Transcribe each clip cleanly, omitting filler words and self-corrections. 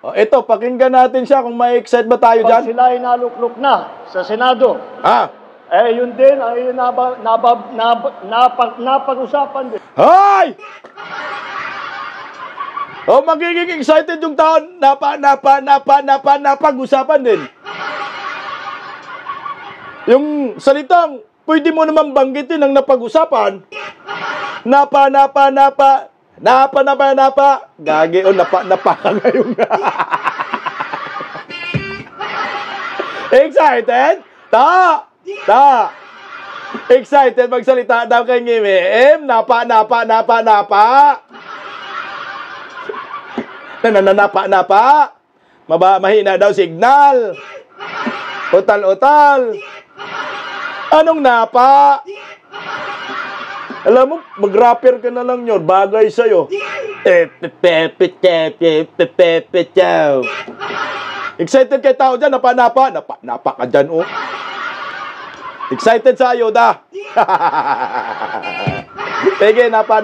O, ito, pakinggan natin siya kung may excite ba tayo Pag dyan. sila ay naluklok na sa Senado, yun din ay napag-usapan din. Hoy! O, magiging excited yung taon. Napag-usapan din. Yung salitang, pwede mo naman banggitin ang napag-usapan. Napa. Gagi, o, napa ka ngayon. Excited? Excited magsalita daw kay Ngimim. Napa. Napa. Mahina daw signal. Utal. Anong napa? Alam mo, mag-rapper ka na lang yun. Bagay sa'yo. Excited kay tao dyan. Napa ka dyan, oh. Excited sa ayuda. Sige, napa.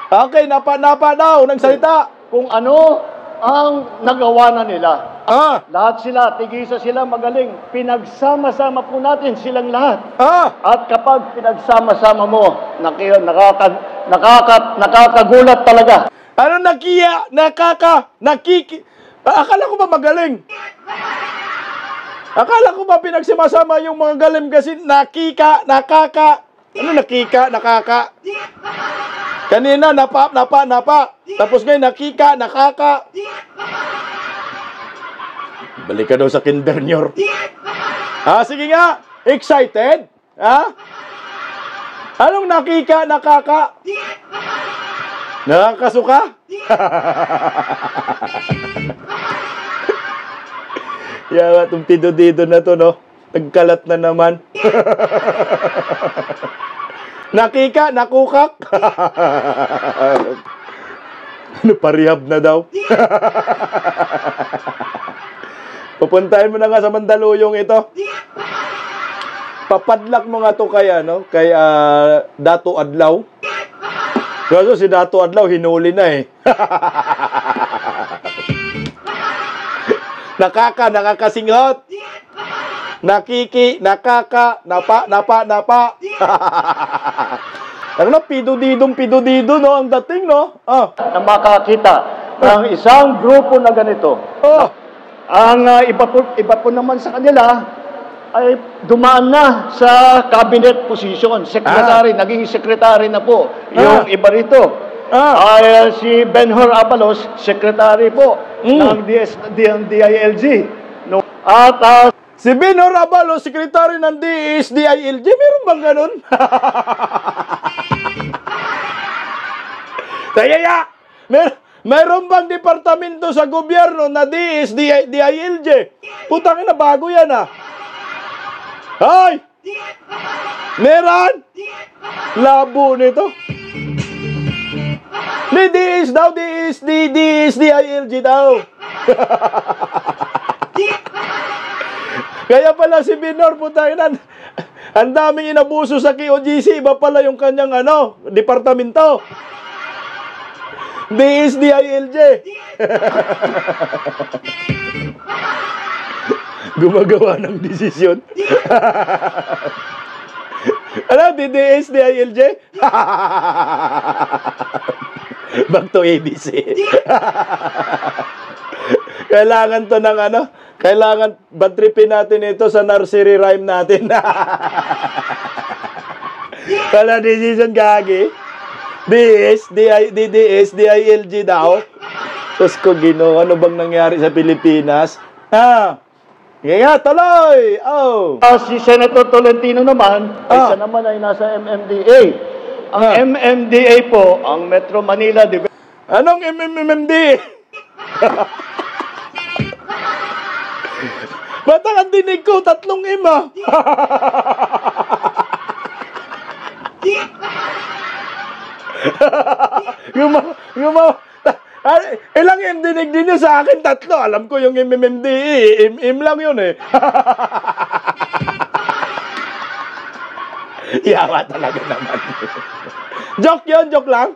Okay, napa daw. Nang salita. Kung ano ang nagawa na nila. Lahat sila, tigisa sila magaling. Pinagsama-sama po natin silang lahat. At kapag pinagsama-sama mo, nakakagulat talaga. Ano akala ko ba magaling? Akala ko ba pinagsama-sama yung mga galing kasi nakaka. Ano nakaka? Kanina, napa. Tapos ngayon, nakaka. Balik ka daw sa kindernior. Sige nga. Excited? Anong nakaka? Nakakasuka? Yawa, itong tido-dido na to, no? Nagkalat na naman. Nakukak. Ano, parehab na daw. Pupuntahin mo na nga sa Mandaluyong ito. Papadlak mo nga to kay Dato Adlaw. Kaso si Dato Adlaw hinuli na eh. Nakakasinghot. Napa. Ano na, pido-dido, no? Ang dating, no? Na makakita ng isang grupo na ganito. Ang iba po naman sa kanila ay dumaan na sa cabinet position. Secretary, naging secretary na po. Yung iba rito ay si Benhur Abalos, secretary po ng DILG. No? At si Benhur Abalos, secretary ng DILG, meron bang ganun? Kaya, meron bang departamento sa gobyerno na DILG? Putang ina, bago yan Hoy! Meron? Labo nito. DILG daw. Kaya pala si Benhur, putang ina, ang daming inabuso sa KOGC, iba pala yung kanyang departamento. DILG. Gumagawa ng desisyon. Ano? DILG? Back to ABC. Kailangan to ng kailangan badtripin natin ito sa nursery rhyme natin. Wala decision, gagi. DILG daw. Sus ko, Ginoo, ano bang nangyari sa Pilipinas? Sige nga, tuloy! si Senator Tolentino naman, siya naman ay nasa MMDA. Ang MMDA po, ang Metro Manila Anong MMDA? Ba't ang dinig ko? 3 ima. Ilang dinig din niya sa akin? 3. Alam ko yung MMDA. Lang yun eh. Yawa talaga naman. Joke yun, joke lang.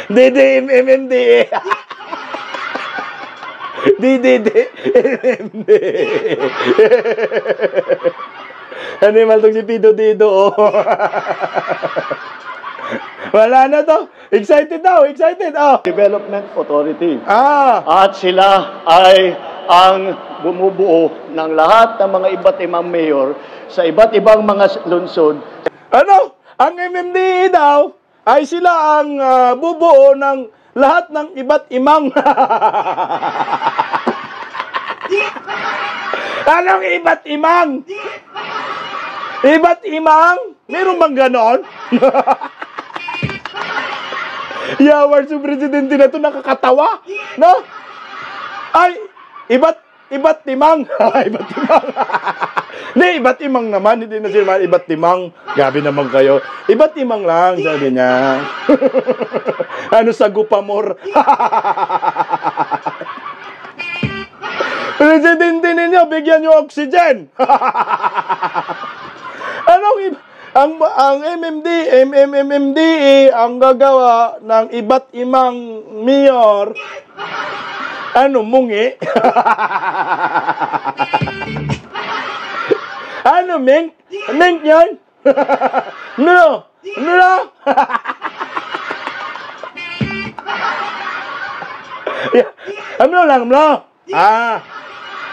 DDMMD. DDMMD. Animal tong si Pido Dido, oh. Wala na to. Excited daw, excited. Oh. Development Authority. Ah. At sila ay ang bumubuo ng lahat ng mga iba't ibang mayor sa iba't ibang mga lungsod. Ano? Ang MMDA daw ay sila ang bubuo ng lahat ng iba't imang. Anong iba't imang? Iba't imang? Meron bang ganon? Yawar sa presidente na to, nakakatawa, no? Ay, iba't imang. Iba't imang. Hindi, iba't imang naman. Hindi na sila iba't imang. Gabi naman kayo. Iba't imang lang, sabi niya. Ano sa Gupamor? Presidente ninyo, bigyan nyo oxygen. Ang MMDA ang gagawa ng iba't imang mayor. Ano, mungi? Ano, Mink? Mink yan? No! No! Ano lang, no?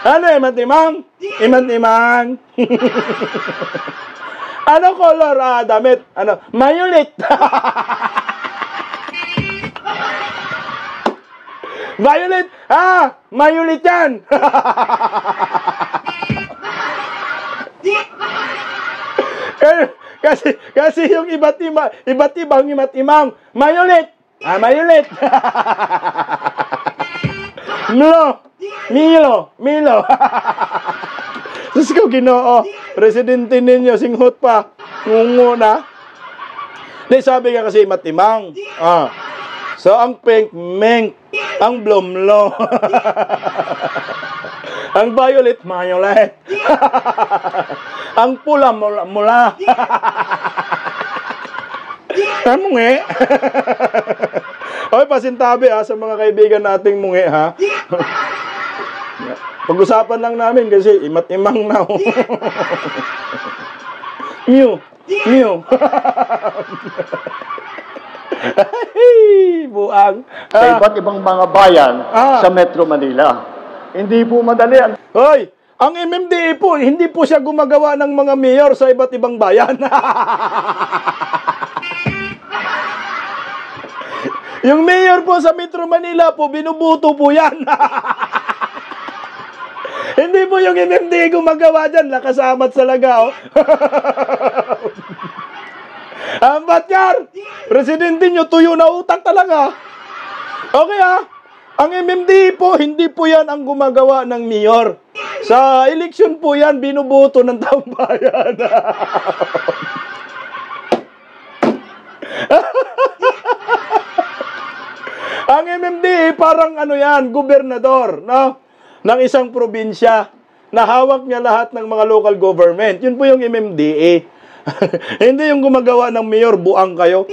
Ano, imat-imang? Imat-imang? Ano color, damit? Ano, violet? Violet? Violet yan! Kasi yung iba't imang, violet! Violet! Milo! Tapos ko, Ginoo, presidente ninyo, singhot pa, ngungo na. Di, sabi nga kasi imat-imang. So, ang pink, mink. Ang blumlo. Ang violet, violet. Ang pula, mula. Ano mungi? Oy, pasintabi sa mga kaibigan nating mungi, ha? Pag-usapan lang namin kasi imat-imang na. Mew. Buang. Sa iba't ibang mga bayan sa Metro Manila. Hindi po madali. Hoy, ang MMDA po, hindi po siya gumagawa ng mga mayor sa iba't ibang bayan. Yung mayor po sa Metro Manila po, binubuto po yan. Hindi po yung MMDA gumagawa dyan, lakasamat sa laga, oh. Ang Batyar, presidente nyo, tuyo na utang talaga. Okay, ang MMDA po, hindi po yan ang gumagawa ng mayor. Sa eleksyon po yan, binubuto ng taong bayan. Ang MMDA, parang ano yan, gobernador, no? Ng isang probinsya na hawak niya lahat ng mga local government. Yun po yung MMDA. Hindi yung gumagawa ng mayor, buang kayo.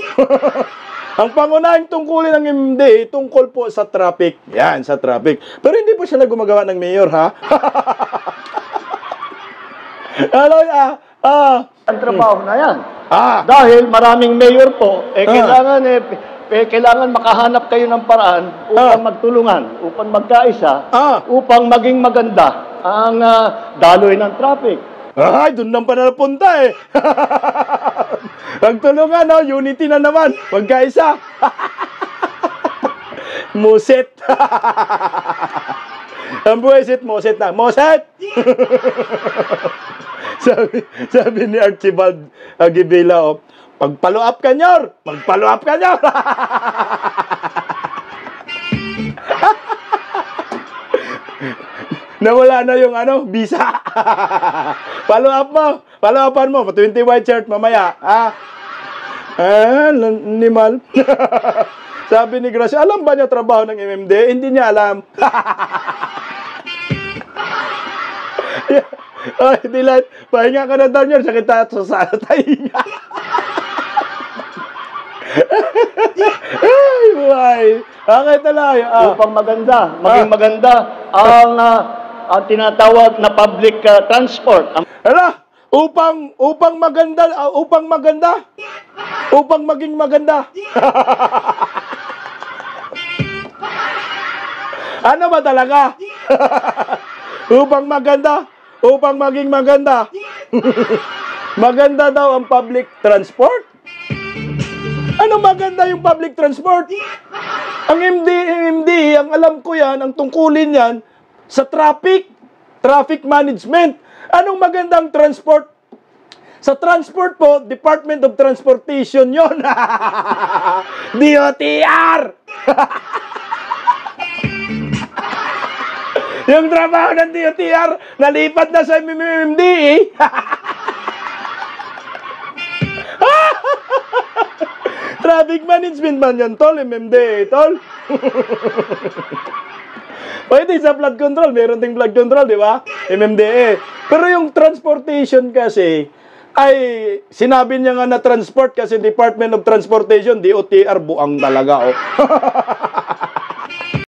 Ang pangunahing tungkulin ng MMDA, tungkol po sa traffic. Yan, sa traffic. Pero hindi po sila gumagawa ng mayor, ha? Ang trabaho na yan. Dahil maraming mayor po, kailangan makahanap kayo ng paraan upang magtulungan, upang magkaisa, upang maging maganda ang daloy ng traffic. Ay, doon lang pa napunta eh. Magtulungan, no? Unity na naman. Magkaisa. Muset. Ang buwisit, Moset na. Moset! sabi ni Archibald Agibila, pag-follow up ka, Nyor! Mag-follow up ka, Nyor! Nawala na yung visa. Follow up mo. Follow upan mo. 20 white shirt mamaya. Animal. Sabi ni Gracia, alam ba niya trabaho ng MMD? Hindi niya alam. Ay, Delight. Pahinga ka na daw niya. Sakit tayo sa tayo niya. Ay, buhay. Okay talaga. Upang maging maganda ang tinatawag na public transport. Ala, upang maganda, upang maging maganda. Ano ba talaga? Upang maging maganda. Maganda daw ang public transport? Ano maganda yung public transport? Ang MD, ang alam ko yan, ang tungkulin yan, sa traffic management. Anong magandang transport? Sa transport po, Department of Transportation yon. DOTR! Yung trabaho ng DOTR, nalipat na sa MMD eh. Traffic management man yan, tol. MMD, tol. Pwede sa flood control. Meron ding flood control, di ba? MMDA. Pero yung transportation kasi, ay sinabi niya nga na transport kasi Department of Transportation, DOTR, buang talaga, oh.